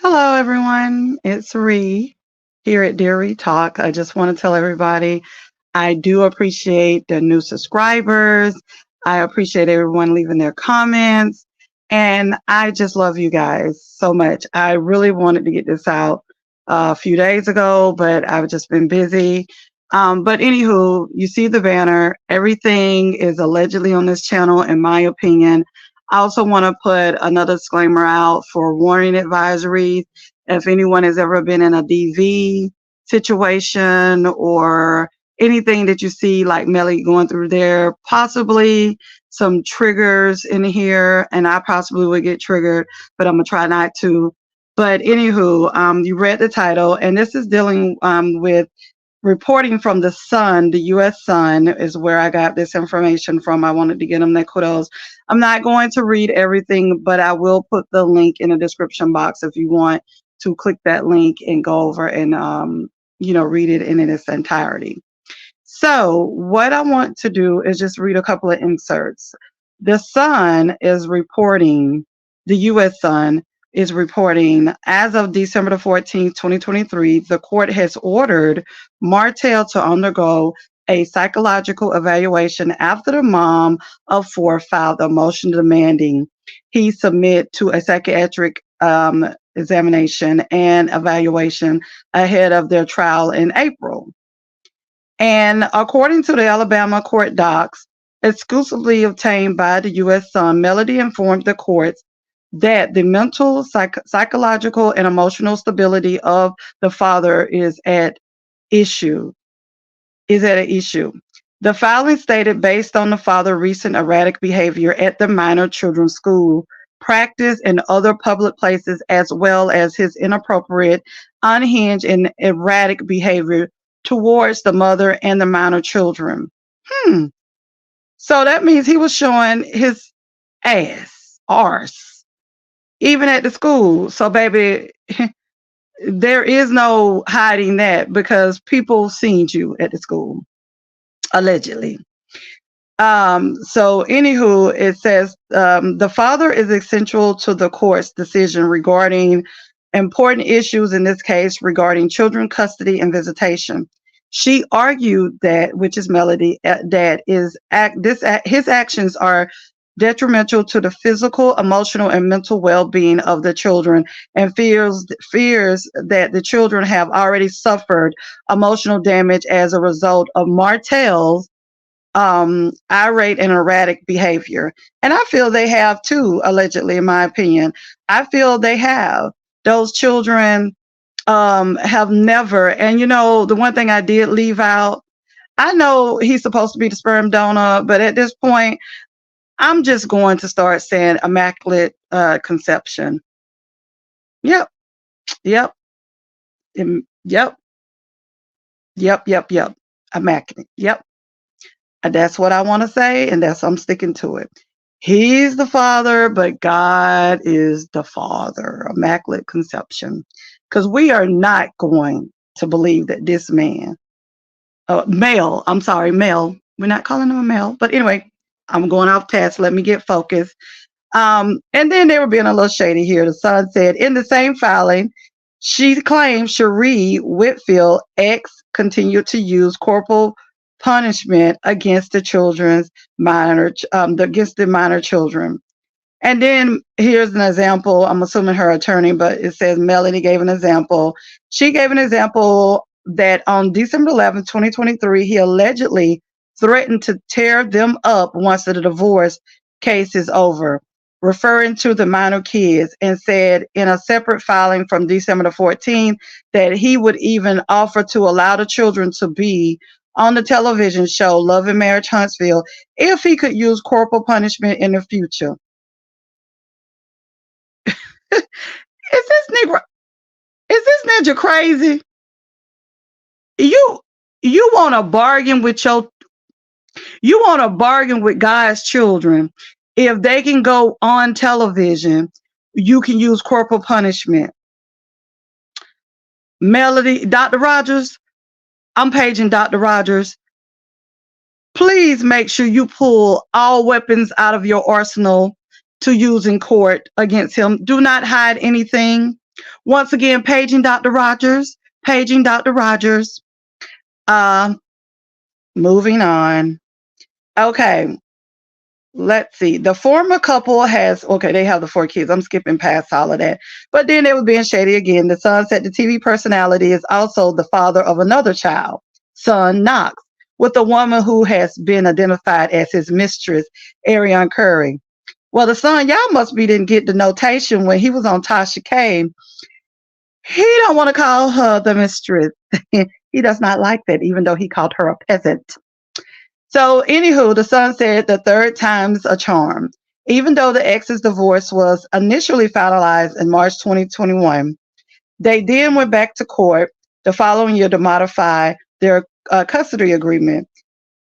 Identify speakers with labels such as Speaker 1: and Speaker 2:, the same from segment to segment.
Speaker 1: Hello, everyone. It's Ree here at Dear Talk. I just want to tell everybody I do appreciate the new subscribers. I appreciate everyone leaving their comments. And I just love you guys so much. I really wanted to get this out a few days ago, but I've just been busy. But anywho, you see the banner. Everything is allegedly on this channel, in my opinion. I also want to put another disclaimer out for warning advisories. If anyone has ever been in a DV situation or anything that you see like Melly going through there, possibly some triggers in here, and I possibly would get triggered, but I'm gonna try not to. But anywho, you read the title, and this is dealing with reporting from the Sun, the U.S. Sun is where I got this information from. I wanted to get them their kudos. I'm not going to read everything, but I will put the link in the description box if you want to click that link and go over and read it in its entirety. So what I want to do is just read a couple of inserts. The Sun is reporting, the U.S. Sun is reporting, as of December the 14th, 2023, the court has ordered Martell to undergo a psychological evaluation after the mom of four filed a motion demanding he submit to a psychiatric examination and evaluation ahead of their trial in April. And according to the Alabama court docs, exclusively obtained by the U.S. Sun, Melody informed the courts that the mental, psychological, and emotional stability of the father is at issue. Is at an issue. The filing stated, based on the father's recent erratic behavior at the minor children's school, practice, and other public places, as well as his inappropriate, unhinged, and erratic behavior towards the mother and the minor children. So that means he was showing his arse, even at the school. So, baby, there is no hiding that because people seen you at the school, allegedly. So anywho, it says the father is essential to the court's decision regarding important issues, in this case regarding children custody and visitation. She argued that, which is Melody, that his actions are detrimental to the physical, emotional, and mental well-being of the children, and fears that the children have already suffered emotional damage as a result of Martell's irate and erratic behavior. And I feel they have too, allegedly, in my opinion. I feel they have. Those children have never, and the one thing I did leave out, I know he's supposed to be the sperm donor, but at this point, I'm just going to start saying immaculate conception. Yep, yep, yep, yep. Immaculate. Yep. That's what I want to say, and I'm sticking to it. He's the father, but God is the father. Immaculate conception. Because we are not going to believe that this man, male, we're not calling him a male, but anyway, I'm going off task. Let me get focused. And then they were being a little shady here. The Sun said, in the same filing, she claimed Cherie Whitfield X continued to use corporal punishment against the minor children. And then here's an example. I'm assuming her attorney, but it says Melanie gave an example. She gave an example that on December 11th, 2023, he allegedly threatened to tear them up once the divorce case is over, referring to the minor kids, and said in a separate filing from December the 14th that he would even offer to allow the children to be on the television show Love and Marriage Huntsville if he could use corporal punishment in the future. Is this ninja crazy? You want to bargain with God's children. If they can go on television, you can use corporal punishment. Melody, Dr. Rodgers, I'm paging Dr. Rodgers. Please make sure you pull all weapons out of your arsenal to use in court against him. Do not hide anything. Once again, paging Dr. Rodgers, paging Dr. Rodgers. Uh, Moving on. Okay, let's see. The former couple has, okay, they have the 4 kids. I'm skipping past all of that. But then they was being shady again. The son said the TV personality is also the father of another child, son Knox, with a woman who has been identified as his mistress, Ariane Curry. Well, the son, y'all must be didn't get the notation when he was on Tasha K. He don't want to call her the mistress. He does not like that, even though he called her a peasant. So, anywho, the son said the third time's a charm. Even though the ex's divorce was initially finalized in March 2021, they then went back to court the following year to modify their custody agreement.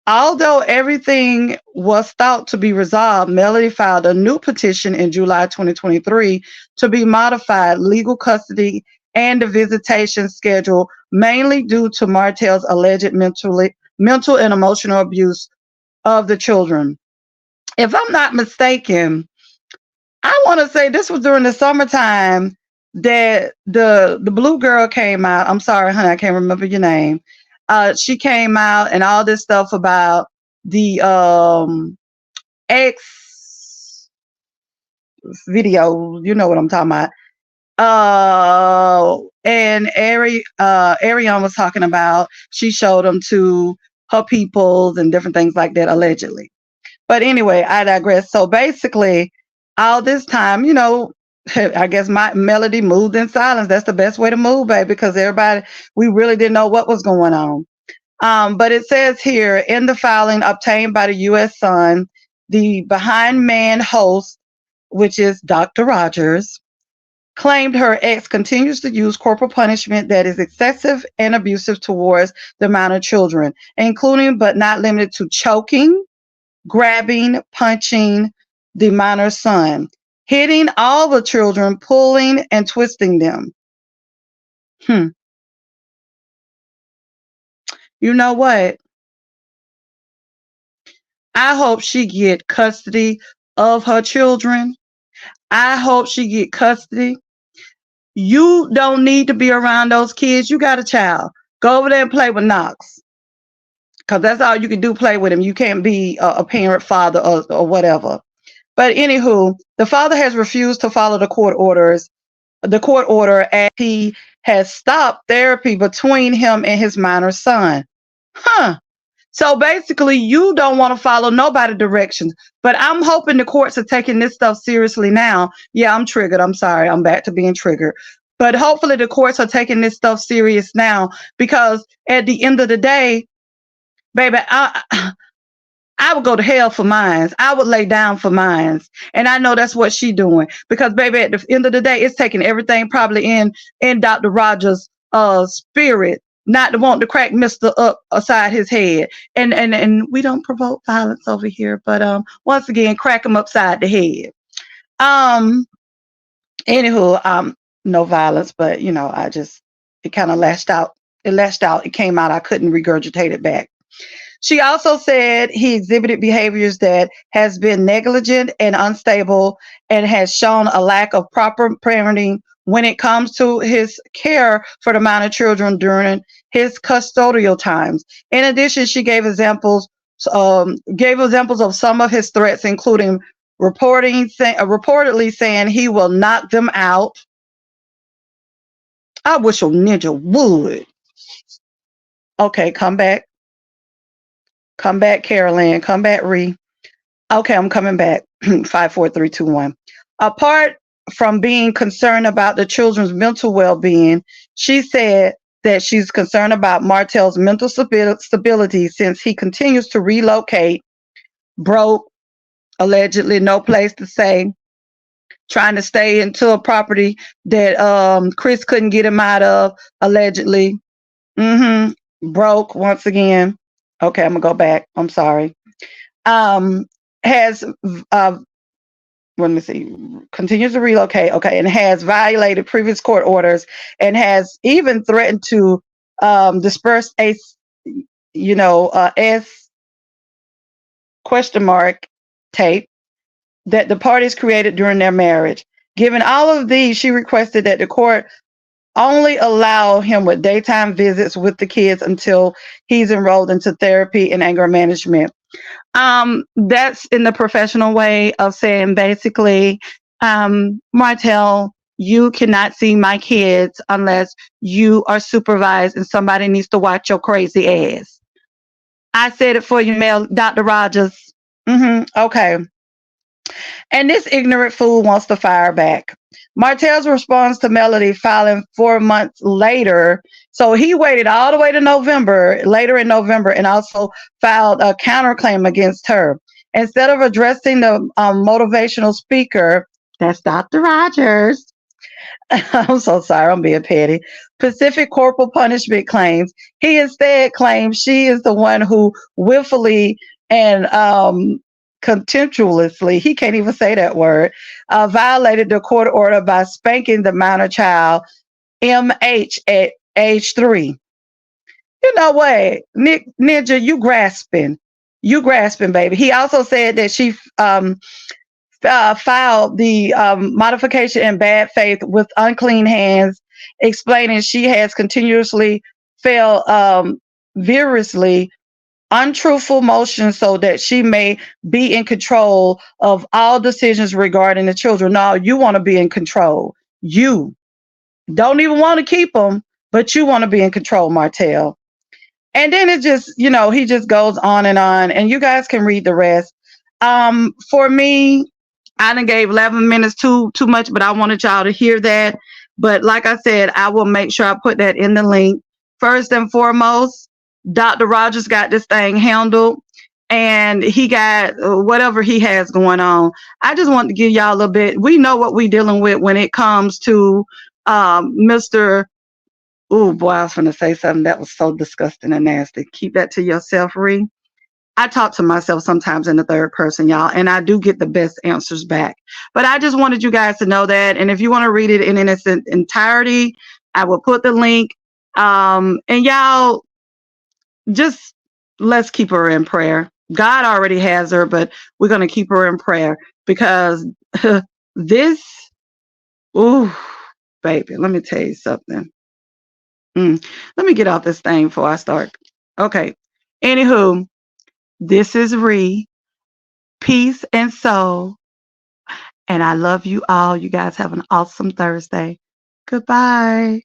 Speaker 1: Although everything was thought to be resolved, Melody filed a new petition in July 2023 to be modified legal custody and the visitation schedule, mainly due to Martell's alleged mental and emotional abuse of the children. If I'm not mistaken, I want to say this was during the summertime that the blue girl came out. I'm sorry, honey, I can't remember your name. She came out and all this stuff about the X video. You know what I'm talking about. And Ariane was talking about she showed them to her peoples and different things like that, allegedly. But anyway, I digress. So basically, all this time, I guess my Melody moved in silence. That's the best way to move, baby, because everybody, we really didn't know what was going on. But it says here in the filing obtained by the U.S. Sun, the behind man host, which is Dr. Rodgers, claimed her ex continues to use corporal punishment that is excessive and abusive towards the minor children, including but not limited to choking, grabbing, punching the minor son, hitting all the children, pulling and twisting them. You know what? I hope she get custody of her children. I hope she get custody. You don't need to be around those kids. You got a child. Go over there and play with Knox. Because that's all you can do, play with him. You can't be a parent, father, or whatever. But anywho, the father has refused to follow the court order as he has stopped therapy between him and his minor son. So basically, you don't want to follow nobody's directions. But I'm hoping the courts are taking this stuff seriously now. Yeah, I'm triggered. I'm sorry. I'm back to being triggered. But hopefully the courts are taking this stuff serious now, because at the end of the day, baby, I would go to hell for mines. I would lay down for mines. And I know that's what she doing. Because, baby, at the end of the day, it's taking everything probably in Dr. Rodgers' spirit not to want to crack Mr. up aside his head. And we don't provoke violence over here. But once again, crack him upside the head. Anywho, no violence, but, it kind of lashed out. It lashed out. It came out. I couldn't regurgitate it back. She also said he exhibited behaviors that has been negligent and unstable and has shown a lack of proper parenting when it comes to his care for the minor children during his custodial times. In addition, she gave examples of some of his threats, including reportedly saying he will knock them out. I wish a ninja would. Okay, come back. Come back, Carolyn. Come back, Ree. Okay, I'm coming back. 5, 4, 3, 2, 1. Apart from being concerned about the children's mental well-being, she said that she's concerned about Martell's mental stability since he continues to relocate, broke, allegedly no place to stay, trying to stay into a property that Chris couldn't get him out of, allegedly. Broke once again. Okay, I'm gonna go back. I'm sorry. Has let me see, continues to relocate. Okay, and has violated previous court orders and has even threatened to disperse S question mark tape that the parties created during their marriage. Given all of these, she requested that the court only allow him with daytime visits with the kids until he's enrolled into therapy and anger management. That's in the professional way of saying basically, Martell, you cannot see my kids unless you are supervised and somebody needs to watch your crazy ass. I said it for you, Mel, Dr. Rodgers. Okay. And this ignorant fool wants to fire back. Martell's response to Melody filing 4 months later. So he waited all the way to later in November, and also filed a counterclaim against her. Instead of addressing the motivational speaker, that's Dr. Rodgers. I'm so sorry, I'm being petty. Pacific corporal punishment claims. He instead claims she is the one who willfully and contemptuously, he can't even say that word, violated the court order by spanking the minor child, MH, at age 3. You know what, Ninja, you grasping. You grasping, baby. He also said that she filed the modification in bad faith with unclean hands, explaining she has continuously failed vigorously untruthful motions so that she may be in control of all decisions regarding the children. No, you want to be in control. You don't even want to keep them, but you want to be in control, Martell. And then it just, he just goes on, and you guys can read the rest. For me, I done gave 11 minutes too much, but I wanted y'all to hear that. But like I said, I will make sure I put that in the link. First and foremost, Dr. Rodgers got this thing handled, and he got whatever he has going on. I just want to give y'all a little bit. We know what we're dealing with when it comes to Mr. Oh boy, I was going to say something that was so disgusting and nasty. Keep that to yourself, Ree. I talk to myself sometimes in the third person, y'all, and I do get the best answers back. But I just wanted you guys to know that. And if you want to read it in its entirety, I will put the link. And y'all, just let's keep her in prayer. God already has her, but we're going to keep her in prayer because this, ooh, baby, let me tell you something. Let me get off this thing before I start. Okay. Anywho, this is Ree. Peace and soul. And I love you all. You guys have an awesome Thursday. Goodbye.